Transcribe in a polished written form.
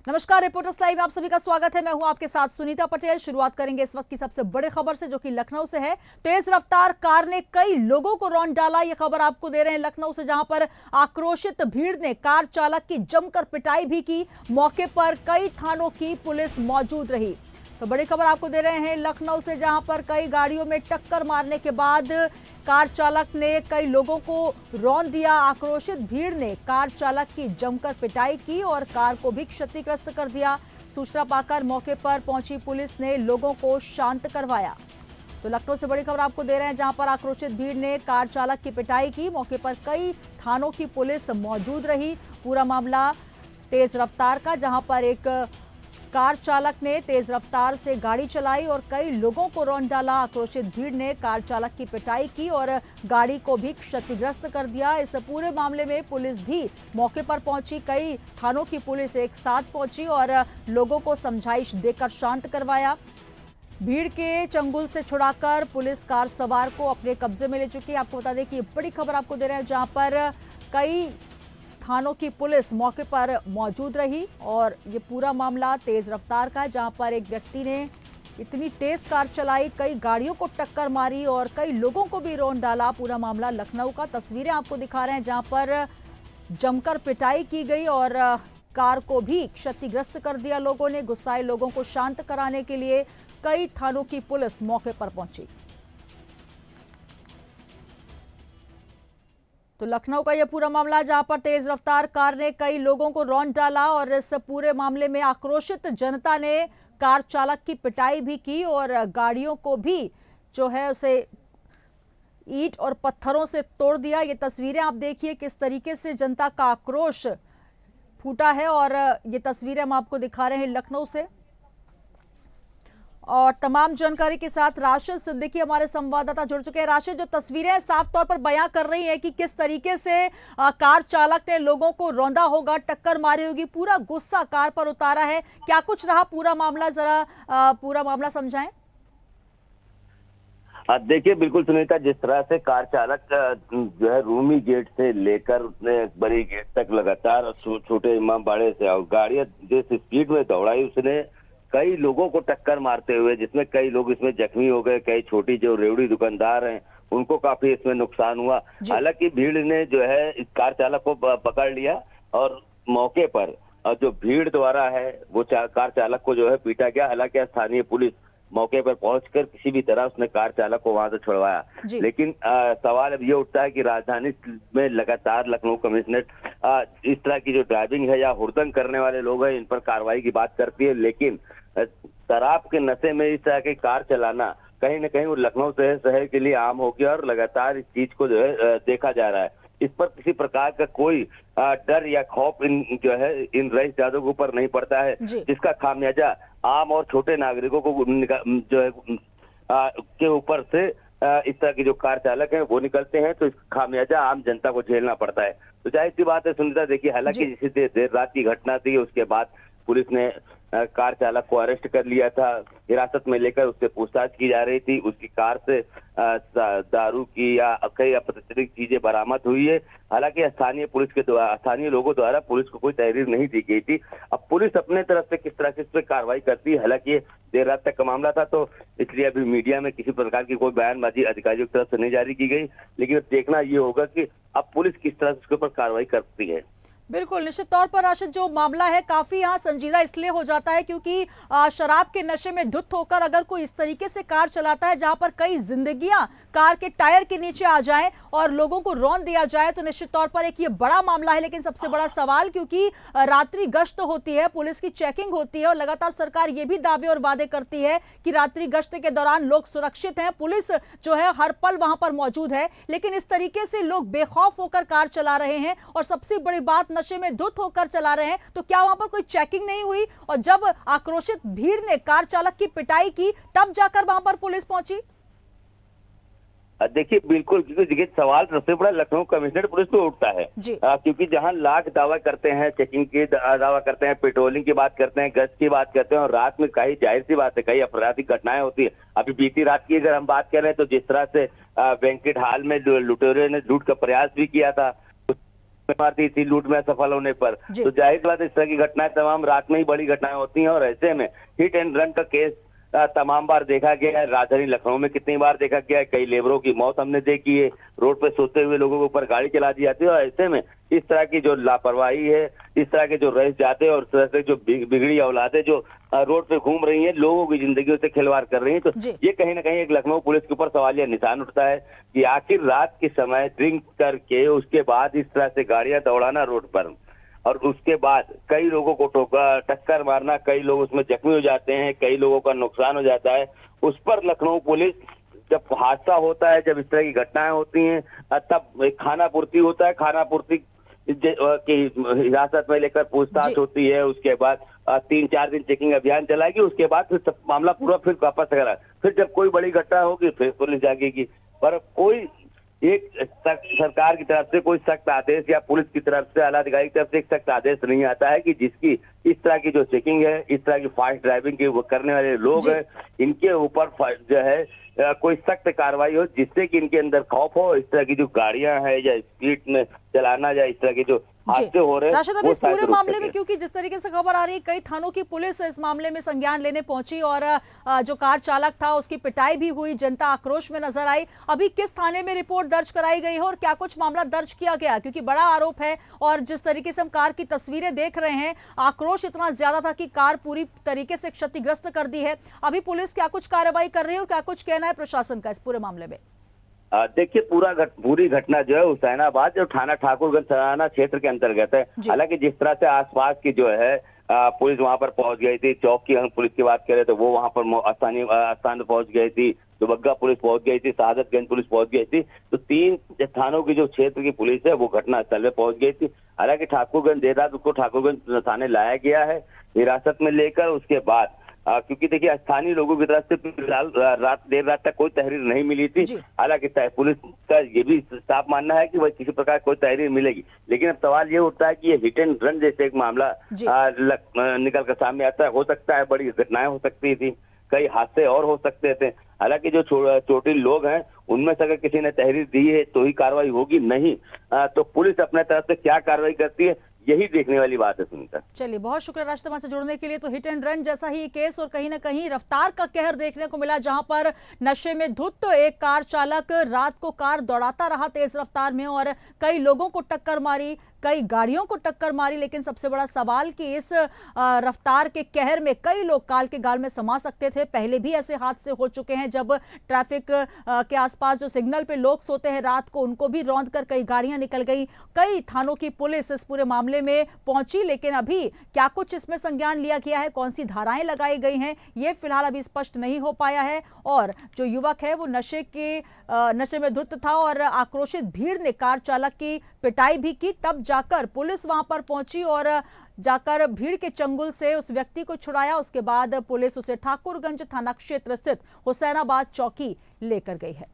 नमस्कार, reporters live में आप सभी का स्वागत है। मैं हूं आपके साथ सुनीता पटेल। शुरुआत करेंगे इस वक्त की सबसे बड़ी खबर से, जो कि लखनऊ से है। तेज रफ्तार कार ने कई लोगों को रौंद डाला। ये खबर आपको दे रहे हैं लखनऊ से, जहां पर आक्रोशित भीड़ ने कार चालक की जमकर पिटाई भी की। मौके पर कई थानों की पुलिस मौजूद रही। तो बड़ी खबर आपको दे रहे हैं लखनऊ से, जहां पर कई गाड़ियों में टक्कर मारने के बाद कार चालक ने कई लोगों को रौंद दिया। आक्रोशित भीड़ ने कार चालक की जमकर पिटाई की और कार को भी क्षतिग्रस्त कर दिया। सूचना पाकर मौके पर पहुंची पुलिस ने लोगों को शांत करवाया। तो लखनऊ से बड़ी खबर आपको दे रहे हैं, जहां पर आक्रोशित भीड़ ने कार चालक की पिटाई की। मौके पर कई थानों की पुलिस मौजूद रही। पूरा मामला तेज रफ्तार का, जहां पर एक कार चालक ने तेज रफ्तार से गाड़ी चलाई और कई लोगों को रौंद डाला। आक्रोशित भीड़ ने कार चालक की पिटाई की और गाड़ी को भी क्षतिग्रस्त कर दिया। इस पूरे मामले में पुलिस भी मौके पर पहुंची। कई थानों की पुलिस एक साथ पहुंची और लोगों को समझाइश देकर शांत करवाया। भीड़ के चंगुल से छुड़ाकर पुलिस कार सवार को अपने कब्जे में ले चुकी है। आपको बता दें कि ये बड़ी खबर आपको दे रहे हैं, जहां पर कई थानों की पुलिस मौके पर मौजूद रही और ये पूरा मामला तेज रफ्तार का है, जहां पर एक व्यक्ति ने इतनी तेज कार चलाई, कई गाड़ियों को टक्कर मारी और कई लोगों को भी रौंद डाला। पूरा मामला लखनऊ का। तस्वीरें आपको दिखा रहे हैं, जहां पर जमकर पिटाई की गई और कार को भी क्षतिग्रस्त कर दिया लोगों ने। गुस्साए लोगों को शांत कराने के लिए कई थानों की पुलिस मौके पर पहुंची। तो लखनऊ का यह पूरा मामला, जहां पर तेज रफ्तार कार ने कई लोगों को रौंद डाला और इस पूरे मामले में आक्रोशित जनता ने कार चालक की पिटाई भी की और गाड़ियों को भी जो है उसे ईंट और पत्थरों से तोड़ दिया। ये तस्वीरें आप देखिए किस तरीके से जनता का आक्रोश फूटा है और ये तस्वीरें हम आपको दिखा रहे हैं लखनऊ से। और तमाम जानकारी के साथ राशिद सिद्दीकी हमारे संवाददाता जुड़ चुके हैं। राशिद, जो तस्वीरें साफ तौर पर बयां कर रही हैं कि किस तरीके से कार चालक ने लोगों को रौंदा होगा, टक्कर मारी होगी, पूरा गुस्सा कार पर उतारा है, क्या कुछ रहा पूरा मामला, जरा पूरा मामला समझाएं। देखिए, बिल्कुल सुनीता, जिस तरह से कार चालक जो है रूमी गेट से लेकर बड़ी गेट तक लगातार छोटे इमाम बाड़े से और गाड़ियां जिस स्पीड में दौड़ाई, उसने कई लोगों को टक्कर मारते हुए, जिसमें कई लोग इसमें जख्मी हो गए। कई छोटी जो रेवड़ी दुकानदार हैं उनको काफी इसमें नुकसान हुआ। हालांकि भीड़ ने जो है इस कार चालक को पकड़ लिया और मौके पर जो भीड़ द्वारा है वो कार चालक को जो है पीटा गया। हालांकि स्थानीय पुलिस मौके पर पहुंचकर किसी भी तरह उसने कार चालक को वहां से छुड़वाया। लेकिन सवाल अब ये उठता है कि राजधानी में लगातार लखनऊ कमिश्नरेट इस तरह की जो ड्राइविंग है या हुड़दंग करने वाले लोग हैं, इन पर कार्रवाई की बात करती है, लेकिन शराब के नशे में इस तरह की कार चलाना कहीं न कहीं वो लखनऊ शहर के लिए आम हो गया और लगातार इस चीज को जो है देखा जा रहा है। इस पर किसी प्रकार का कोई डर या खौफ जो है इन रईसजादों के ऊपर नहीं पड़ता है, जिसका खामियाजा आम और छोटे नागरिकों को जो है के ऊपर से इस तरह के जो कार चालक हैं वो निकलते हैं, तो इसका खामियाजा आम जनता को झेलना पड़ता है। तो जाहिर सी बात है सुनीता, देखिए, हालांकि जिसे देर रात की घटना थी, उसके बाद पुलिस ने कार चालक को अरेस्ट कर लिया था, हिरासत में लेकर उससे पूछताछ की जा रही थी। उसकी कार से दारू की या कई आपत्तिजनक चीजें बरामद हुई है। हालांकि स्थानीय लोगों द्वारा पुलिस को कोई तहरीर नहीं दी गई थी। अब पुलिस अपने तरफ से किस तरह से इस पर कार्रवाई करती है, हालांकि देर रात तक का मामला था, तो इसलिए अभी मीडिया में किसी प्रकार की कोई बयानबाजी अधिकारियों की तरफ से नहीं जारी की गई। लेकिन अब देखना ये होगा कि अब पुलिस किस तरह से उसके ऊपर कार्रवाई करती है। बिल्कुल, निश्चित तौर पर राशिद, जो मामला है काफी यहाँ संजीदा इसलिए हो जाता है क्योंकि शराब के नशे में धुत होकर अगर कोई इस तरीके से कार चलाता है, जहां पर कई जिंदगियां कार के टायर के नीचे आ जाएं और लोगों को रौंद दिया जाए, तो निश्चित तौर पर एक ये बड़ा मामला है। लेकिन सबसे बड़ा सवाल, क्योंकि रात्रि गश्त होती है, पुलिस की चेकिंग होती है और लगातार सरकार ये भी दावे और वादे करती है कि रात्रि गश्त के दौरान लोग सुरक्षित हैं, पुलिस जो है हर पल वहां पर मौजूद है। लेकिन इस तरीके से लोग बेखौफ होकर कार चला रहे हैं और सबसे बड़ी बात, नशे में धुत होकर चला रहे हैं, तो क्या वहां पर कोई चेकिंग नहीं हुई? और जब आक्रोशित भीड़ ने कार चालक की पिटाई की, तब जाकर वहां पर पुलिस पहुंची। देखिए, बिल्कुल, क्योंकि देखिए सवाल सबसे बड़ा लखनऊ कमिश्नरेट पुलिस पे उठता है, क्योंकि जहां लाख दावा करते हैं, चेकिंग के दावा करते हैं, पेट्रोलिंग की बात करते हैं, गश्त की बात करते हैं, और रात में कई, जाहिर सी बात है, कई आपराधिक घटनाएं होती है। अभी बीती रात की अगर हम बात कर रहे हैं, तो जिस तरह से बैंक्वेट हॉल में लुटेरों ने लूट का प्रयास भी किया था, मार दी थी लूट में सफल होने पर। जी। तो जाहिर बात है इस तरह की घटनाएं तमाम रात में ही बड़ी घटनाएं होती हैं, और ऐसे में हिट एंड रन का केस तमाम बार देखा गया है। राजधानी लखनऊ में कितनी बार देखा गया है, कई लेबरों की मौत हमने देखी है, रोड पे सोते हुए लोगों के ऊपर गाड़ी चला दी जाती है। और ऐसे में इस तरह की जो लापरवाही है, इस तरह के जो रह जाते हैं और इस तरह से जो बिगड़ी औलादें जो रोड पे घूम रही हैं, लोगों की जिंदगियों से खिलवाड़ कर रही हैं, तो ये कहीं ना कहीं एक लखनऊ पुलिस के ऊपर सवालिया निशान उठता है कि आखिर रात के समय ड्रिंक करके उसके बाद इस तरह से गाड़ियां दौड़ाना रोड पर, और उसके बाद कई लोगों को टक्कर मारना, कई लोग उसमें जख्मी हो जाते हैं, कई लोगों का नुकसान हो जाता है। उस पर लखनऊ पुलिस जब हादसा होता है, जब इस तरह की घटनाएं होती हैं, तब खाना पूर्ति होता है, खाना पूर्ति की हिरासत में लेकर पूछताछ होती है। उसके बाद 3-4 दिन चेकिंग अभियान चलाएगी, उसके बाद फिर सब मामला पूरा फिर वापस करा, फिर जब कोई बड़ी घटना होगी फिर पुलिस जागेगी। पर कोई एक सरकार की तरफ से कोई सख्त आदेश या पुलिस की तरफ से, आला अधिकारी की तरफ से एक सख्त आदेश नहीं आता है कि जिसकी इस तरह की जो चेकिंग है, इस तरह की फास्ट ड्राइविंग की करने वाले लोग हैं, इनके ऊपर जो है कोई सख्त कार्रवाई हो, जिससे कि इनके अंदर खौफ हो। इस तरह की जो गाड़ियां हैं या स्पीड में चलाना या इस तरह के जो हादसे हो रहे हैं, राशिद, अब इस पूरे मामले में क्योंकि जिस तरीके से खबर आ रही है, कई थानों की पुलिस इस मामले में संज्ञान लेने पहुंची और जो कार चालक था उसकी पिटाई भी हुई, जनता आक्रोश में नजर आई। अभी किस थाने में रिपोर्ट दर्ज कराई गई है और क्या कुछ मामला दर्ज किया गया? क्योंकि बड़ा आरोप है और जिस तरीके से हम कार की तस्वीरें देख रहे हैं, आक्रोश इतना ज्यादा था कि कार पूरी तरीके से क्षतिग्रस्त कर दी है। अभी पुलिस क्या कुछ कार्रवाई कर रही है और क्या कुछ कहना है प्रशासन का इस पूरे मामले में? देखिए, पूरी घटना जो है हुसैनाबाद जो थाना ठाकुरगंज थाना क्षेत्र के अंतर्गत है। हालांकि जिस तरह से आसपास की जो है पुलिस वहां पर पहुंच गई थी, चौक की हम पुलिस की बात करें तो वो वहां पर स्थान पर पहुंच गई थी, दुबग्गा पुलिस पहुंच गई थी, शहादतगंज पुलिस पहुंच गई थी। तो 3 थानों की जो क्षेत्र की पुलिस है वो घटनास्थल में पहुंच गई थी। हालांकि ठाकुरगंज देर रात उसको ठाकुरगंज थाने लाया गया है हिरासत में लेकर। उसके बाद क्योंकि देखिए स्थानीय लोगों की तरफ से फिलहाल देर रात तक कोई तहरीर नहीं मिली थी। हालांकि पुलिस का ये भी साफ मानना है कि वह किसी प्रकार कोई तहरीर मिलेगी, लेकिन अब सवाल ये उठता है कि ये हिट एंड रन जैसे एक मामला निकल कर सामने आता है। हो सकता है बड़ी घटनाएं हो सकती थी, कई हादसे और हो सकते थे। हालांकि जो चोटिल लोग हैं उनमें से अगर किसी ने तहरीर दी है तो ही कार्रवाई होगी, नहीं तो पुलिस अपने तरफ से क्या कार्रवाई करती है यही देखने वाली बात है। सुनीता, चलिए, बहुत शुक्रिया राशिद हमारे से जुड़ने के लिए। तो हिट एंड रन जैसा ही केस और कहीं ना कहीं रफ्तार का कहर देखने को मिला, जहां पर नशे में धुत एक कार चालक रात को कार दौड़ाता रहा तेज रफ्तार में और कई लोगों को टक्कर मारी, कई गाड़ियों को टक्कर मारी। लेकिन सबसे बड़ा सवाल कि इस रफ्तार के कहर में कई लोग काल के गाल में समा सकते थे। पहले भी ऐसे हादसे हो चुके हैं जब ट्रैफिक के आसपास जो सिग्नल पे लोग सोते हैं रात को, उनको भी रौंद कर कई गाड़ियां निकल गई। कई थानों की पुलिस इस पूरे मामले में पहुंची, लेकिन अभी क्या कुछ इसमें संज्ञान लिया गया है, कौन सी धाराएं लगाई गई हैं, ये फिलहाल अभी स्पष्ट नहीं हो पाया है। और जो युवक है वो नशे में धुत था और आक्रोशित भीड़ ने कार चालक की पिटाई भी की। तब जाकर पुलिस वहां पर पहुंची और जाकर भीड़ के चंगुल से उस व्यक्ति को छुड़ाया। उसके बाद पुलिस उसे ठाकुरगंज थाना क्षेत्र स्थित हुसैनाबाद चौकी लेकर गई है।